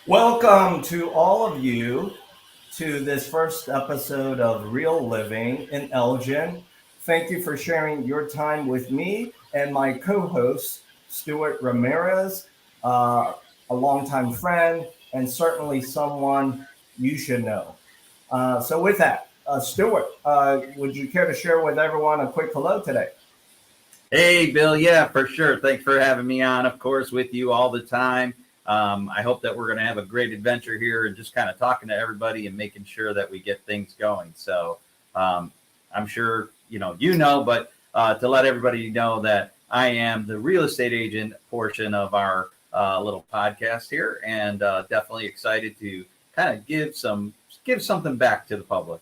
Welcome to all of you to this first episode of Real Living in Elgin. Thank you for sharing your time with me and my co host, Stuart Ramirez, a longtime friend and certainly someone you should know. With that, Stuart, would you care to share with everyone a quick hello today? Hey, Bill. Yeah, for sure. Thanks for having me on, of course, with you all the time. I hope that we're going to have a great adventure here and just kind of talking to everybody and making sure that we get things going. So I'm sure but to let everybody know that I am the real estate agent portion of our little podcast here, and definitely excited to kind of give something back to the public.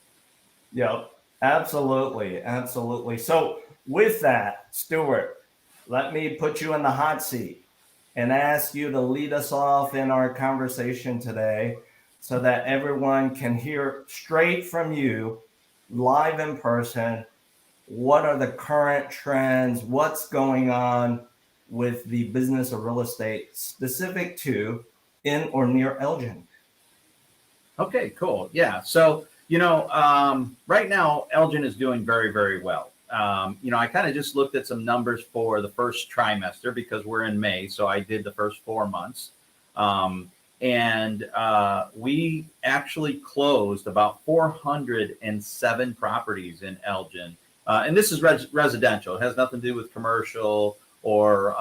Yep, absolutely, absolutely. So, with that, Stuart, let me put you in the hot seat and ask you to lead us off in our conversation today so that everyone can hear straight from you, live in person. What are the current trends? What's going on with the business of real estate specific to in or near Elgin? Okay, cool. Yeah. Right now, Elgin is doing very, very well. I kind of just looked at some numbers for the first trimester because we're in May. So I did the first 4 months. And we actually closed about 407 properties in Elgin. And this is residential. It has nothing to do with commercial or,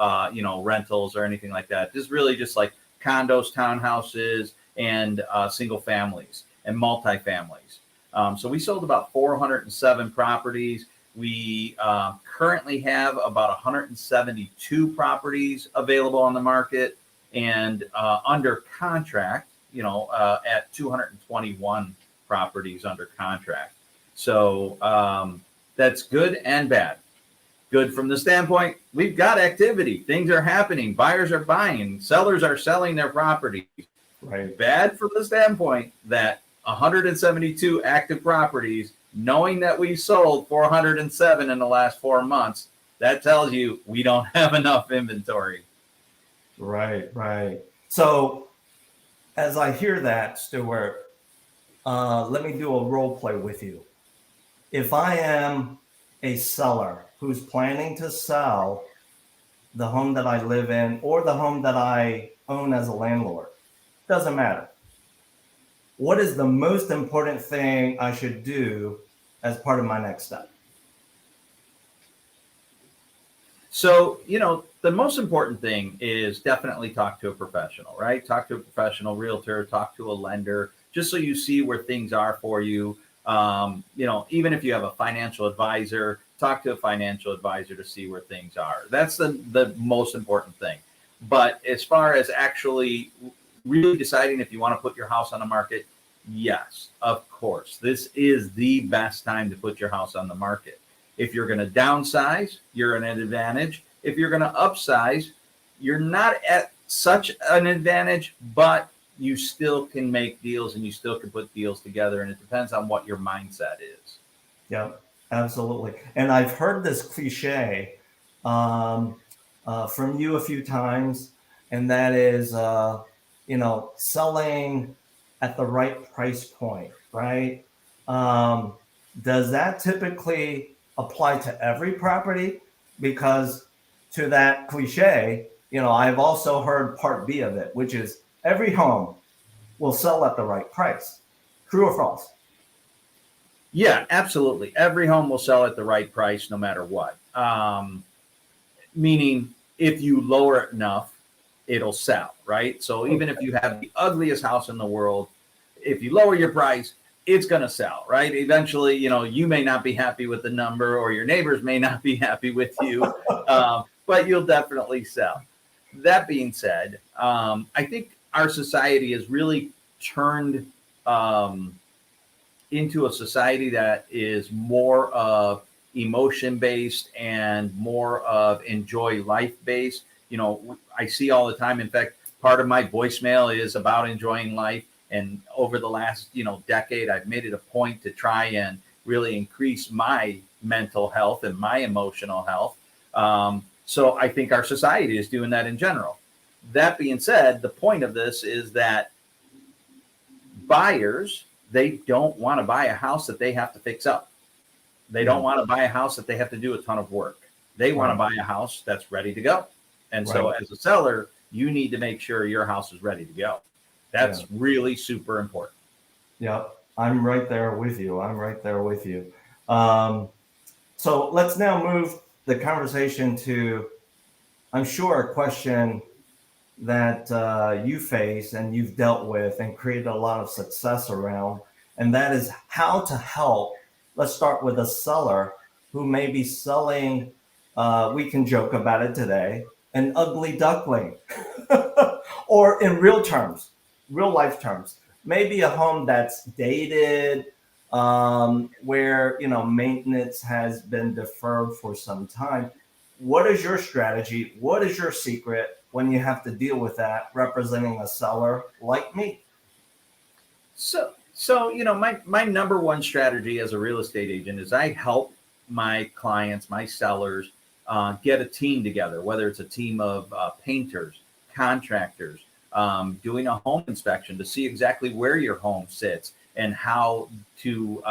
rentals or anything like that. This is really just like condos, townhouses, and single families and multifamilies. So we sold about 407 properties. We currently have about 172 properties available on the market and under contract, at 221 properties under contract. So that's good and bad. Good from the standpoint, we've got activity. Things are happening. Buyers are buying. Sellers are selling their properties. Right. Bad from the standpoint that 172 active properties, knowing that we sold 407 in the last 4 months, that tells you we don't have enough inventory. Right, right. So, as I hear that, Stuart, let me do a role play with you. If I am a seller who's planning to sell the home that I live in or the home that I own as a landlord, doesn't matter. What is the most important thing I should do as part of my next step? So, the most important thing is definitely talk to a professional, right? Talk to a professional realtor, talk to a lender, just so you see where things are for you. Even if you have a financial advisor, talk to a financial advisor to see where things are. That's the most important thing. But as far as actually really deciding if you want to put your house on the market, yes, of course. This is the best time to put your house on the market. If you're going to downsize, you're at an advantage. If you're going to upsize, you're not at such an advantage, but you still can make deals and you still can put deals together. And it depends on what your mindset is. Yeah, absolutely. And I've heard this cliche um, from you a few times, and that is, selling at the right price point, right? Um, does that typically apply to every property? Because to that cliche, I've also heard part B of it, which is every home will sell at the right price. True or false? Yeah, absolutely. Every home will sell at the right price no matter what. Meaning, if you lower it enough, it'll sell, right? So even if you have the ugliest house in the world, if you lower your price, it's going to sell, right? Eventually, you may not be happy with the number or your neighbors may not be happy with you, but you'll definitely sell. That being said, I think our society has really turned into a society that is more of emotion based and more of enjoy life based. I see all the time. In fact, part of my voicemail is about enjoying life. And over the last, decade, I've made it a point to try and really increase my mental health and my emotional health. So I think our society is doing that in general. That being said, the point of this is that buyers, they don't want to buy a house that they have to fix up. They don't want to buy a house that they have to do a ton of work. They want to buy a house that's ready to go. And so as a seller, you need to make sure your house is ready to go. That's really super important. Yep. I'm right there with you. I'm right there with you. So let's now move the conversation to, I'm sure, a question that you face and you've dealt with and created a lot of success around, and that is how to help. Let's start with a seller who may be selling, we can joke about it today, an ugly duckling, or in real terms, real life terms, maybe a home that's dated, where maintenance has been deferred for some time. What is your strategy? What is your secret when you have to deal with that, representing a seller like me? So my number one strategy as a real estate agent is I help my clients, my sellers, get a team together, whether it's a team of painters, contractors, doing a home inspection to see exactly where your home sits and how to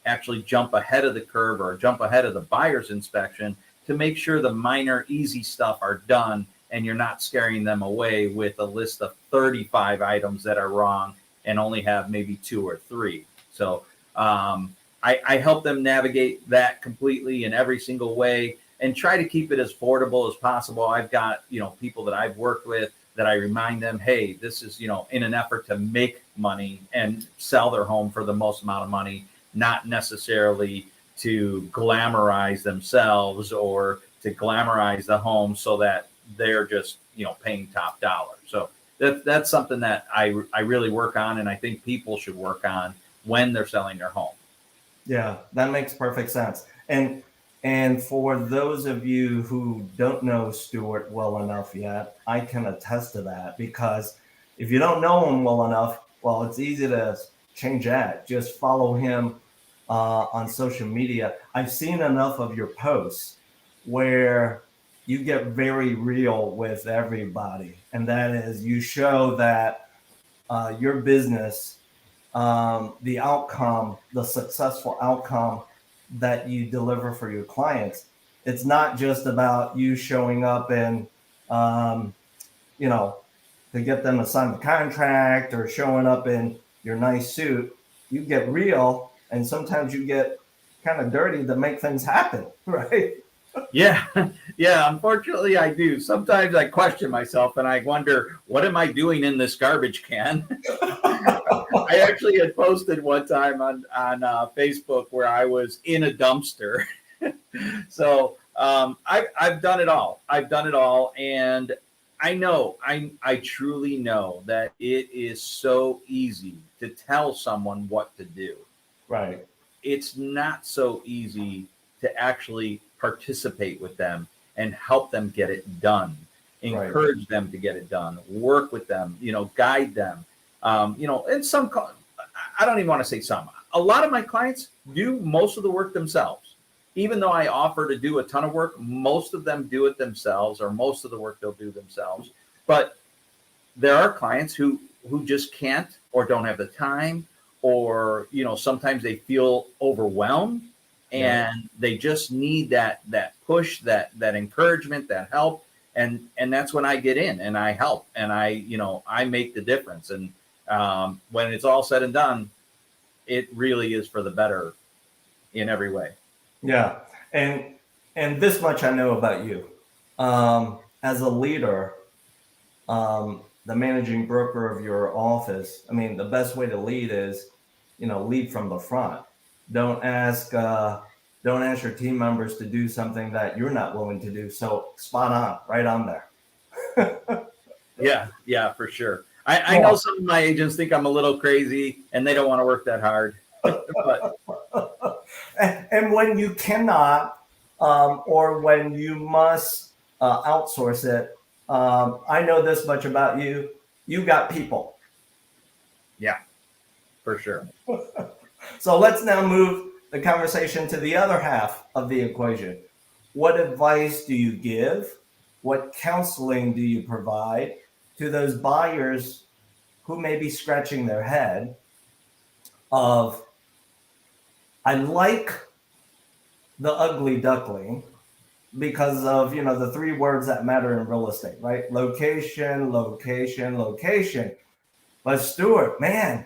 actually jump ahead of the curve or jump ahead of the buyer's inspection to make sure the minor easy stuff are done and you're not scaring them away with a list of 35 items that are wrong and only have maybe 2 or 3. So I help them navigate that completely in every single way and try to keep it as affordable as possible. I've got, people that I've worked with that I remind them, hey, this is, in an effort to make money and sell their home for the most amount of money, not necessarily to glamorize themselves or to glamorize the home so that they're just, paying top dollar. So that's something that I really work on, and I think people should work on when they're selling their home. Yeah, that makes perfect sense. And for those of you who don't know Stuart well enough yet, I can attest to that, because if you don't know him well enough, well, it's easy to change that. Just follow him on social media. I've seen enough of your posts where you get very real with everybody. And that is, you show that your business, the outcome, the successful outcome that you deliver for your clients, it's not just about you showing up and, to get them to sign the contract or showing up in your nice suit. You get real, and sometimes you get kind of dirty to make things happen, right? Yeah. Unfortunately, I do. Sometimes I question myself and I wonder, what am I doing in this garbage can? I actually had posted one time on Facebook where I was in a dumpster. So I've done it all. And I truly know that it is so easy to tell someone what to do. Right. It's not so easy to actually participate with them and help them get it done, encourage them to get it done, work with them, guide them. And some, I don't even want to say some, a lot of my clients do most of the work themselves. Even though I offer to do a ton of work, most of them do it themselves, or most of the work they'll do themselves. But there are clients who just can't, or don't have the time, or, sometimes they feel overwhelmed and they just need that push, that encouragement, that help. And that's when I get in and I help and I make the difference. And when it's all said and done, it really is for the better in every way. Yeah. And this much I know about you. As a leader, the managing broker of your office, I mean, the best way to lead is, lead from the front. Don't ask your team members to do something that you're not willing to do. So spot on, right on there. Yeah, for sure. I know some of my agents think I'm a little crazy and they don't want to work that hard. But and when you cannot, or when you must outsource it, I know this much about you. You got people. Yeah, for sure. So let's now move the conversation to the other half of the equation. What advice do you give? What counseling do you provide to those buyers who may be scratching their head of, I like the ugly duckling because of, the three words that matter in real estate, right? Location, location, location. But Stuart, man,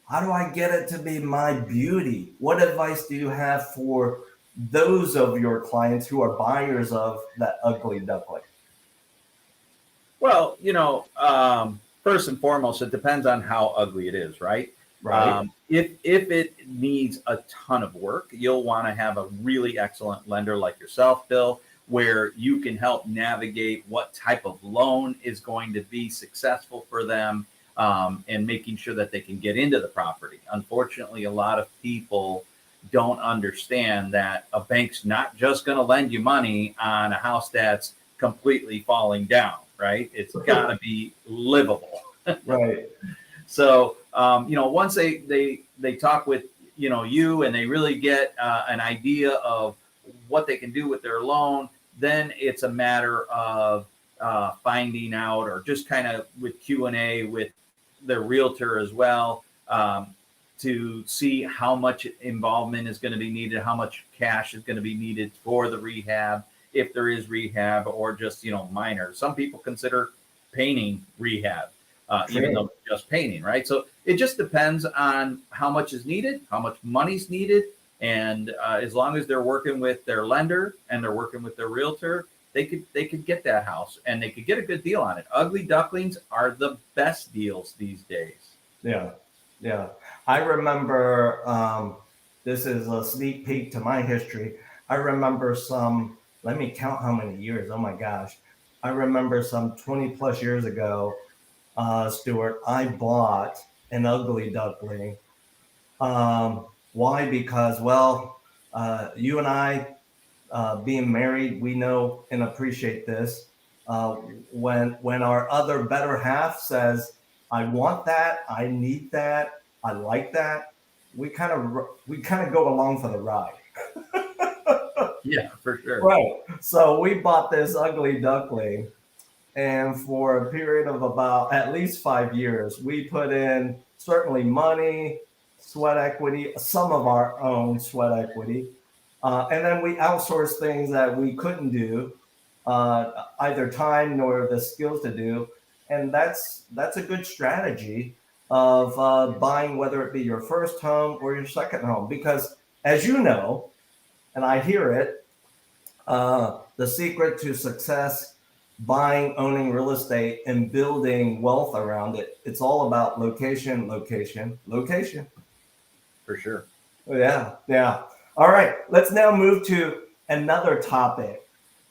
how do I get it to be my beauty? What advice do you have for those of your clients who are buyers of that ugly duckling? Well, first and foremost, it depends on how ugly it is, right? Right. If it needs a ton of work, you'll want to have a really excellent lender like yourself, Bill, where you can help navigate what type of loan is going to be successful for them, and making sure that they can get into the property. Unfortunately, a lot of people don't understand that a bank's not just going to lend you money on a house that's completely falling down, right? It's got to be livable. Right. So, once they talk with, you, and they really get an idea of what they can do with their loan, then it's a matter of finding out, or just kind of with Q&A with their realtor as well, to see how much involvement is going to be needed, how much cash is going to be needed for the rehab, if there is rehab, or just, minor. Some people consider painting rehab, even though it's just painting, right? So it just depends on how much is needed, how much money's needed. And as long as they're working with their lender and they're working with their realtor, they could get that house, and they could get a good deal on it. Ugly ducklings are the best deals these days. Yeah. Yeah. I remember, this is a sneak peek to my history. I remember let me count how many years. Oh my gosh. I remember some 20 plus years ago, Stuart, I bought an ugly duckling. Why? Because, well, you and I, being married, we know and appreciate this. Uh, when our other better half says, "I want that, I need that, I like that," we kind of go along for the ride. Yeah, for sure. Right. So we bought this ugly duckling, and for a period of about at least 5 years, we put in certainly money, sweat equity, some of our own sweat equity. And then we outsourced things that we couldn't do, either time nor the skills to do. And that's a good strategy of buying, whether it be your first home or your second home. Because as you know, and I hear it, the secret to success buying, owning real estate and building wealth around it, it's all about location, location, location. For sure. Yeah, yeah. All right, let's now move to another topic,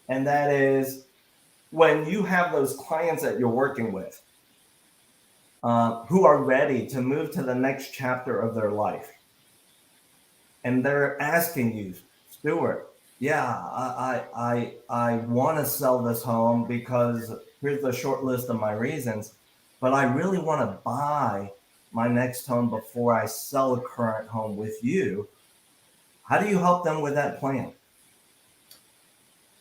and that is when you have those clients that you're working with, who are ready to move to the next chapter of their life, and they're asking you, Stuart, yeah, I want to sell this home because here's the short list of my reasons, but I really want to buy my next home before I sell a current home with you. How do you help them with that plan?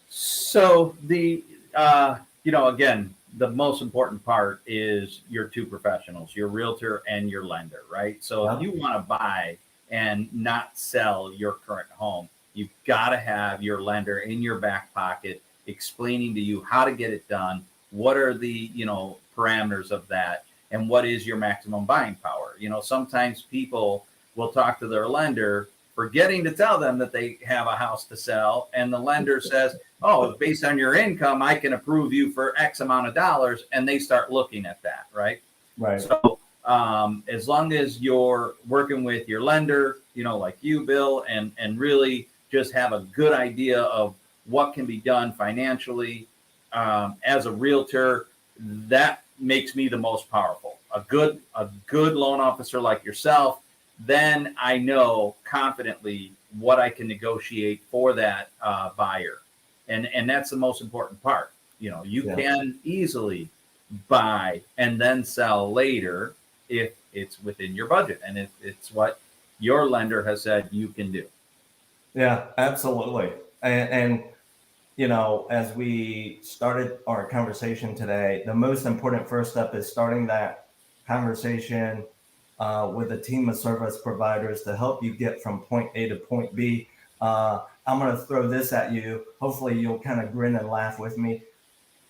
So again, the most important part is your two professionals, your realtor and your lender, right? So if Yeah. you want to buy and not sell your current home, you've got to have your lender in your back pocket explaining to you how to get it done. What are the, parameters of that, and what is your maximum buying power? Sometimes people will talk to their lender forgetting to tell them that they have a house to sell. And the lender says, oh, based on your income, I can approve you for X amount of dollars. And they start looking at that, right? Right. So as long as you're working with your lender, like you, Bill, and really just have a good idea of what can be done financially, as a realtor, that makes me the most powerful. A good loan officer like yourself, then I know confidently what I can negotiate for that buyer. And that's the most important part. You can easily buy and then sell later if it's within your budget and if it's what your lender has said you can do. Yeah, absolutely. And as we started our conversation today, the most important first step is starting that conversation with a team of service providers to help you get from point A to point B. I'm going to throw this at you. Hopefully, you'll kind of grin and laugh with me.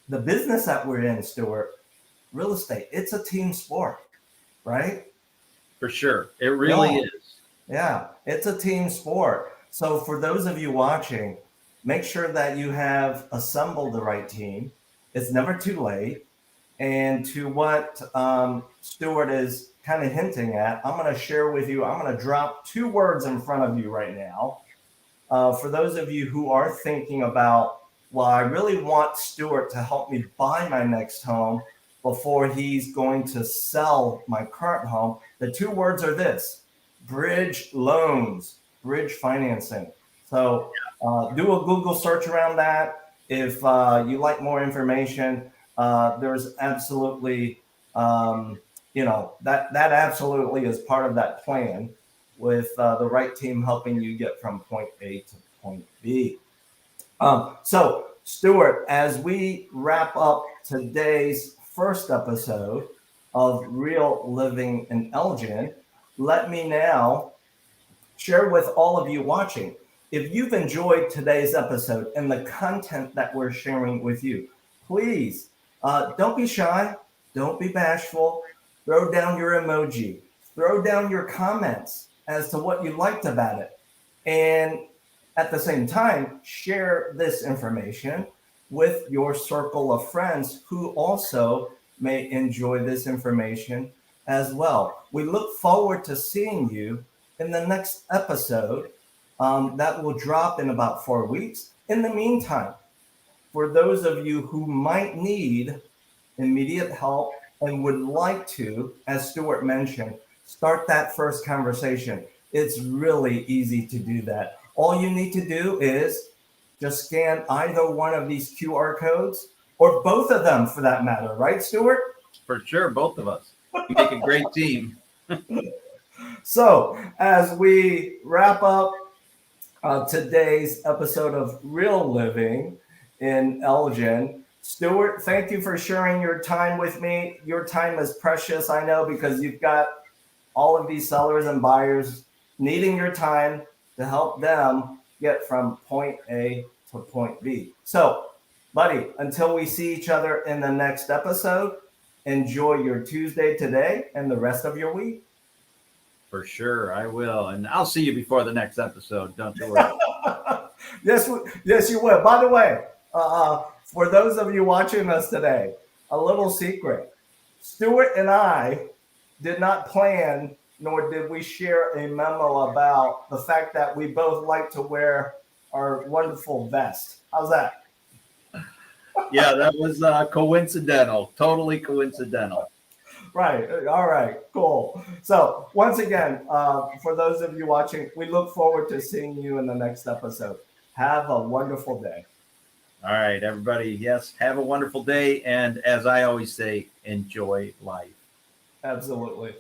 The business that we're in, Stuart, real estate, it's a team sport, right? For sure. It really Yeah. is. Yeah, it's a team sport. So for those of you watching, make sure that you have assembled the right team. It's never too late. And to what Stuart is kind of hinting at, I'm going to share with you, I'm going to drop 2 words in front of you right now. For those of you who are thinking about, well, I really want Stuart to help me buy my next home before he's going to sell my current home, the 2 words are this: bridge loans, bridge financing. So do a Google search around that. If you like more information, there's absolutely, that absolutely is part of that plan with the right team helping you get from point A to point B. So, Stuart, as we wrap up today's first episode of Real Living in Elgin, let me now share with all of you watching. If you've enjoyed today's episode and the content that we're sharing with you, please don't be shy, don't be bashful, throw down your emoji, throw down your comments as to what you liked about it. And at the same time, share this information with your circle of friends who also may enjoy this information as well. We look forward to seeing you in the next episode that will drop in about 4 weeks. In the meantime, for those of you who might need immediate help and would like to, as Stuart mentioned, start that first conversation, it's really easy to do that. All you need to do is just scan either one of these QR codes, or both of them for that matter, right, Stuart? For sure, both of us. We make a great team. So, as we wrap up today's episode of Real Living in Elgin, Stuart, thank you for sharing your time with me. Your time is precious, I know, because you've got all of these sellers and buyers needing your time to help them get from point A to point B. So, buddy, until we see each other in the next episode, enjoy your Tuesday today and the rest of your week. For sure, I will. And I'll see you before the next episode. Don't you worry. Yes, you will. By the way, for those of you watching us today, a little secret. Stuart and I did not plan, nor did we share a memo about the fact that we both like to wear our wonderful vest. How's that? Yeah, that was coincidental. Totally coincidental. Right. All right. Cool. So once again, for those of you watching, we look forward to seeing you in the next episode. Have a wonderful day. All right, everybody. Yes, have a wonderful day. And as I always say, enjoy life. Absolutely.